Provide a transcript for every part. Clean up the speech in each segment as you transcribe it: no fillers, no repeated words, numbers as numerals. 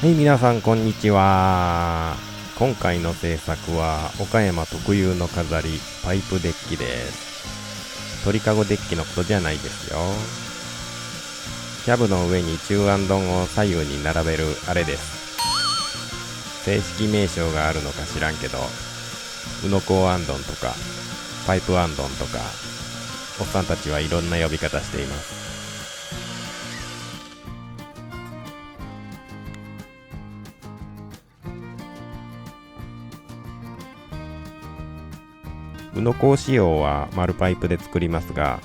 はい、皆さんこんにちは。今回の制作は岡山特有の飾りパイプデッキです。鳥かごデッキのことじゃないですよ。キャブの上に中安丼を左右に並べるあれです。正式名称があるのか知らんけど、うのこあんどんとかパイプあんどんとか、おっさんたちはいろんな呼び方しています。うのこ仕様は丸パイプで作りますが、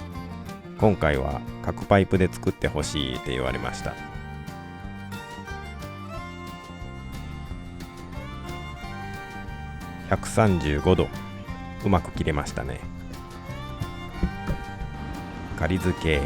今回は角パイプで作ってほしいって言われました。135度うまく切れましたね。仮付け。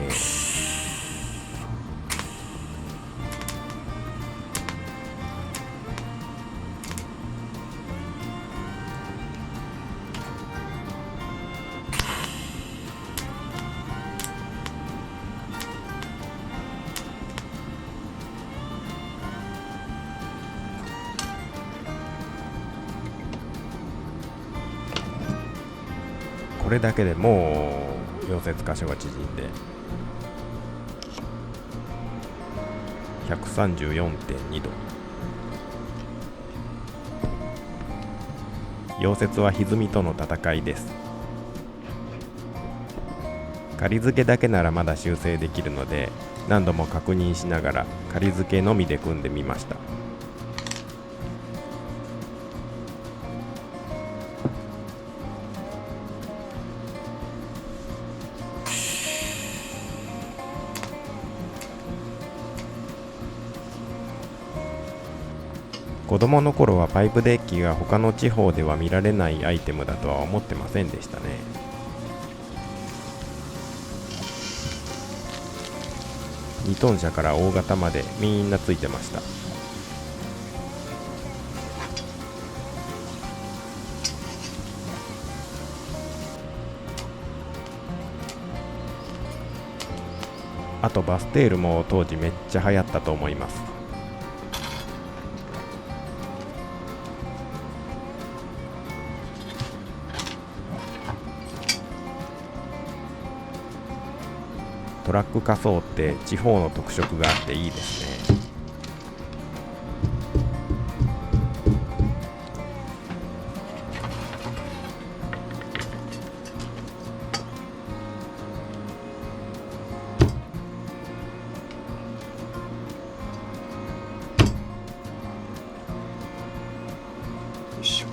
これだけでもう溶接箇所が縮んで 134.2 度。溶接は歪みとの戦いです。仮付けだけならまだ修正できるので、何度も確認しながら仮付けのみで組んでみました。子供の頃はパイプデッキが他の地方では見られないアイテムだとは思ってませんでしたね。2トン車から大型までみんなついてました。あとバステールも当時めっちゃ流行ったと思います。トラック仮装って地方の特色があっていいですね。よいしょ。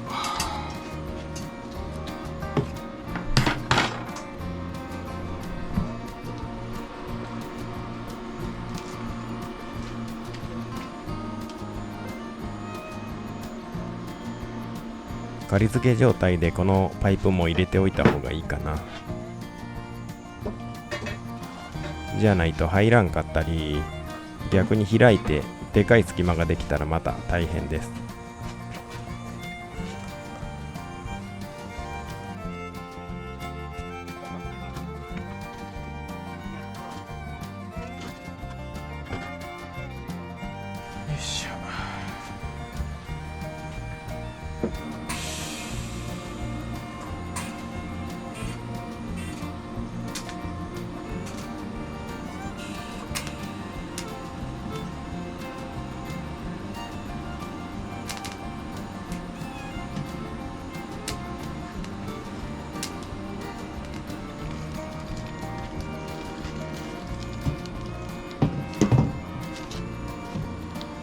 仮付け状態でこのパイプも入れておいた方がいいかな。じゃないと入らんかったり、逆に開いてでかい隙間ができたらまた大変です。よいしょ。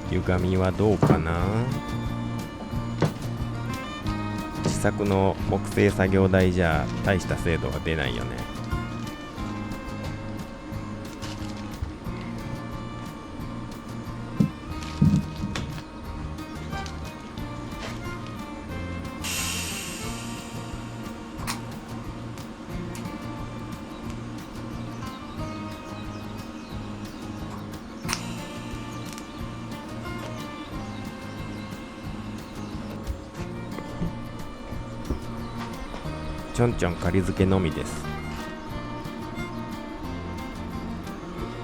歪みはどうかな。自作の木製作業台じゃ大した精度は出ないよね。ちょんちょん仮付けのみです。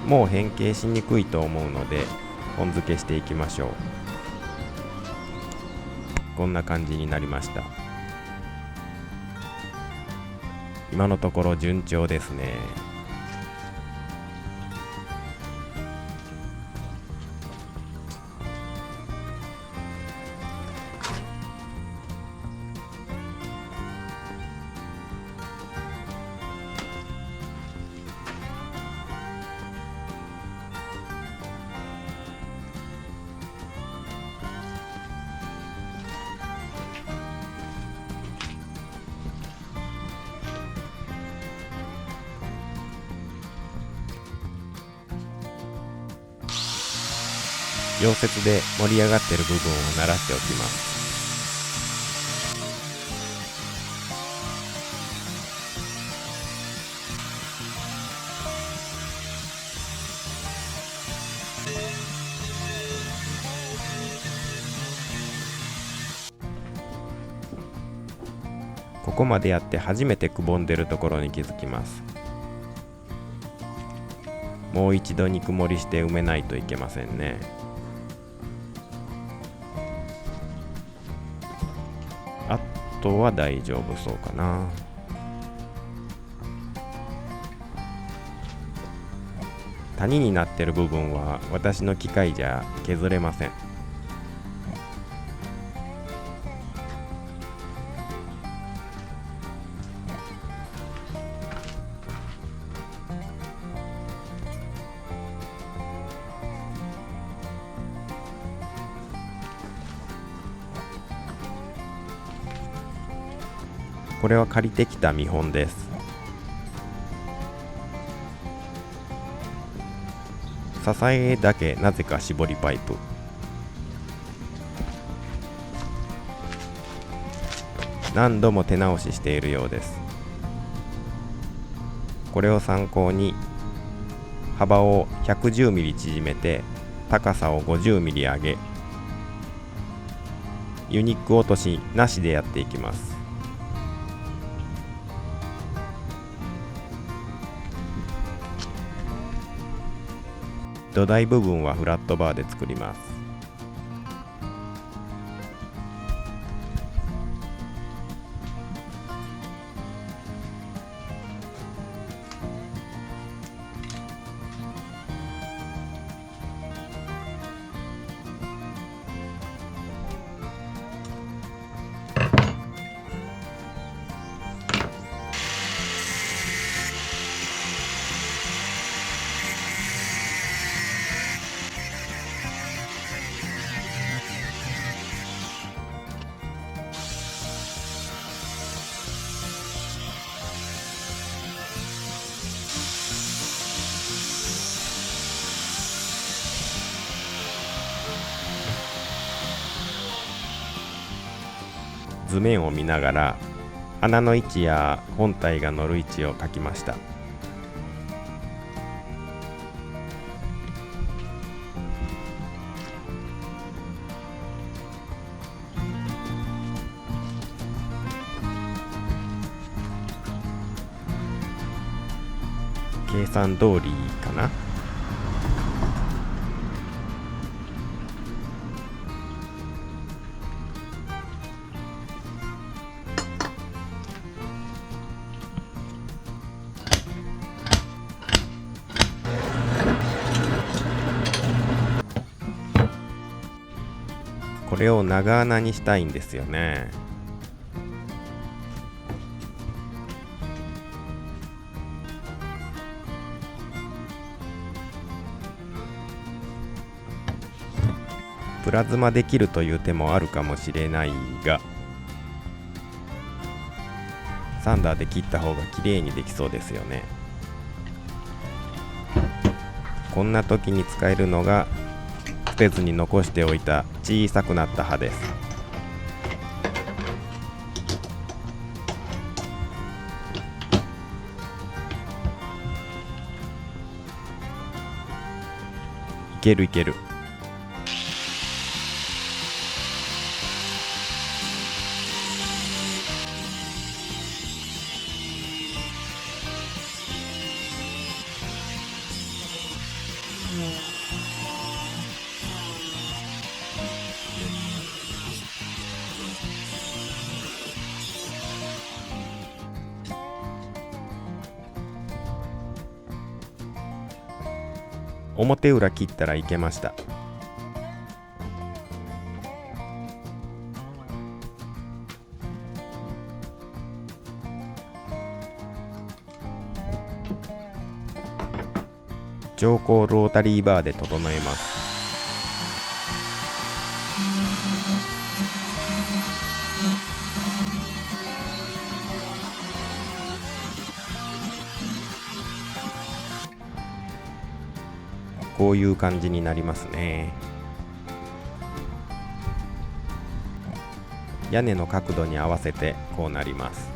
もう変形しにくいと思うので本付けしていきましょう。こんな感じになりました。今のところ順調ですね。溶接で盛り上がっている部分を鳴らしておきます。ここまでやって初めてくぼんでるところに気づきます。もう一度肉盛りして埋めないといけませんね。あとは大丈夫そうかな。谷になってる部分は私の機械じゃ削れません。これは借りてきた見本です。支えだけなぜか絞りパイプ。何度も手直ししているようです。これを参考に幅を110ミリ縮めて高さを50ミリ上げ、ユニック落としなしでやっていきます。土台部分はフラットバーで作ります。図面を見ながら穴の位置や本体が乗る位置を書きました。計算通りかな。これを長穴にしたいんですよね。プラズマできるという手もあるかもしれないが、サンダーで切った方が綺麗にできそうですよね。こんな時に使えるのが捨てずに残しておいた小さくなった刃です。いけるいける。表裏切ったらいけました。乗降ロータリーバーで整えます。こういう感じになりますね。屋根の角度に合わせてこうなります。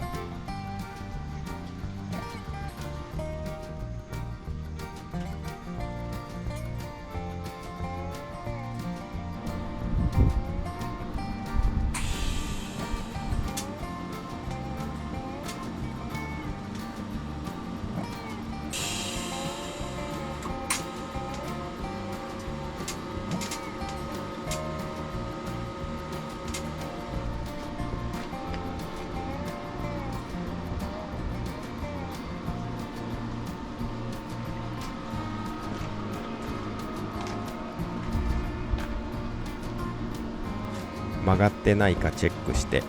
曲がってないかチェックして、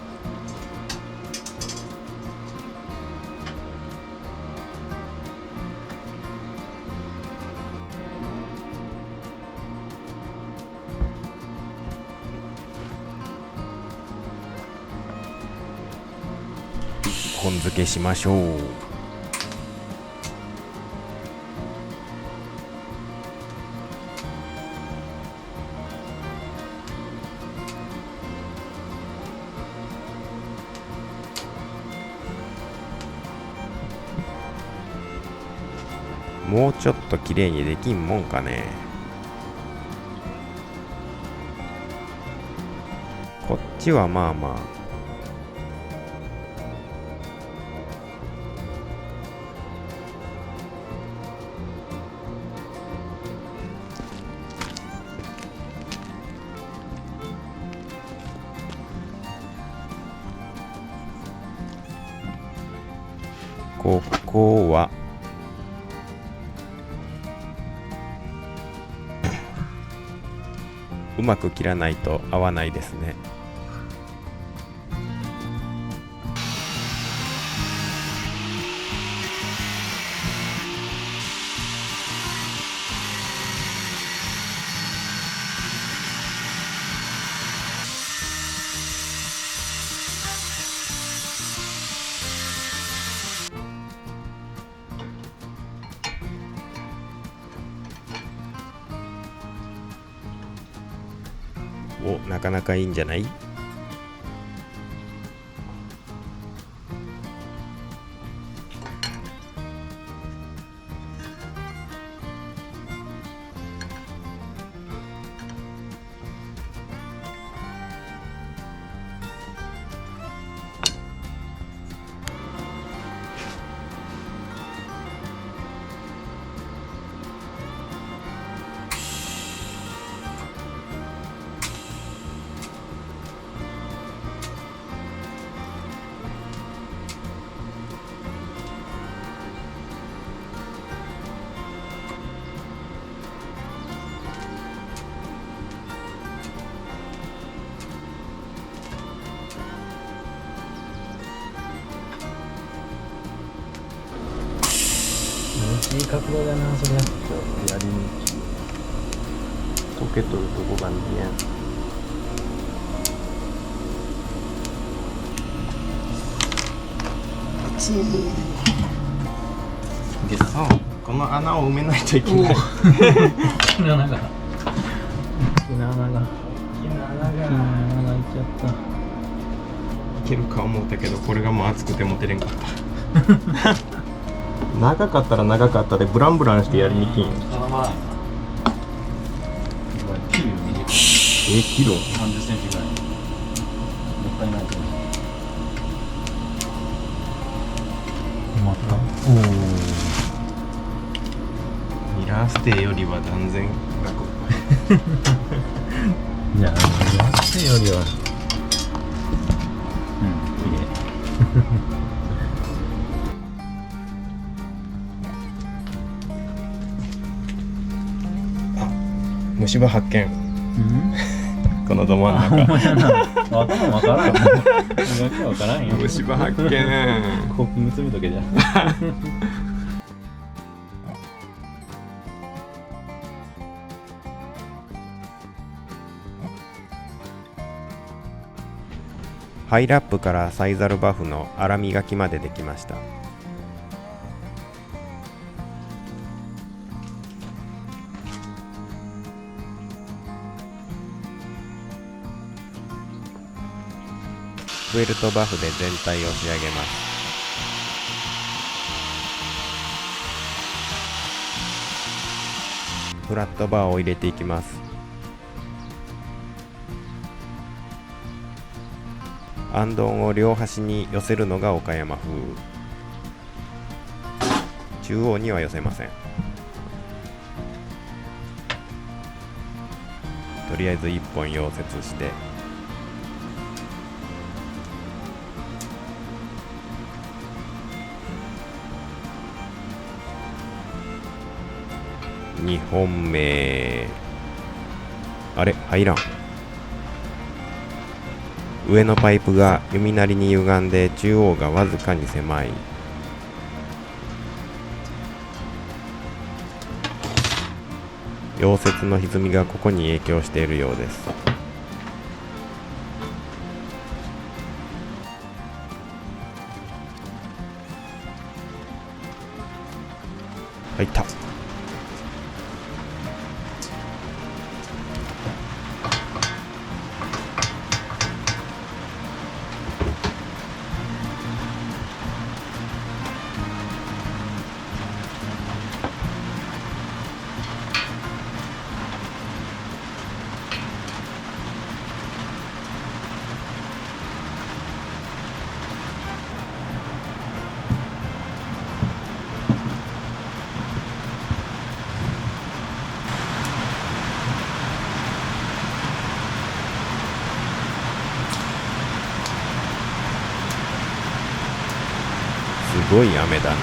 本付けしましょう。もうちょっと綺麗にできんもんかね。こっちはまあまあ。ここはうまく切らないと合わないですね。お、なかなかいいんじゃない？いい角度だな、それ。やりにくい。溶けとるとこが見えん。でさ、この穴を埋めないといけない。木の穴が。木の穴が。木の穴が。木の穴が開いちゃった。いけるか思ったけど、これがもう熱くて持てれんかった。長かったら長かったでブランブランしてやりにくいんよ。キロ30センチぐらい。もったいないけど。また。ミラーステーよりは断然楽。いや、やってよりは。綺麗。虫歯発見。うんこのど真んあ、ほん中。まやな。わからんわからんよ。意外とわからんよ。虫歯発見。コップ結びとけじゃ。ハイラップからサイザルバフの粗磨きまでできました。フェルトバフで全体を仕上げます。フラットバーを入れていきます。あんどんを両端に寄せるのが岡山風。中央には寄せません。とりあえず1本溶接して、2本目。あれ入らん。上のパイプが弓なりに歪んで中央がわずかに狭い。溶接の歪みがここに影響しているようです。入った。すごい雨だな。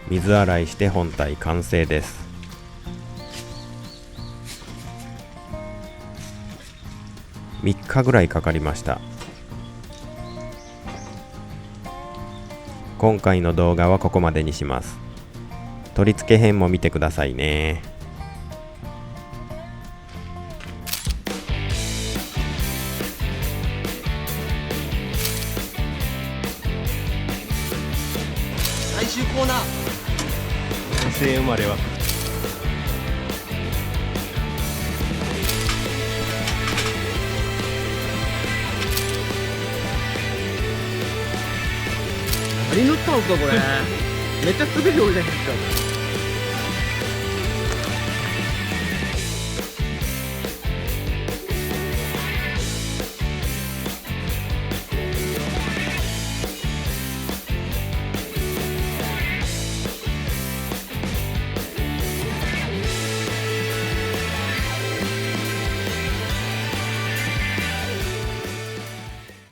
水洗いして本体完成です。3日ぐらいかかりました。今回の動画はここまでにします。取り付け編も見てくださいね。最終コーナー。平成生まれは何塗ったんすかこれ。めっちゃ滑り降りないですか。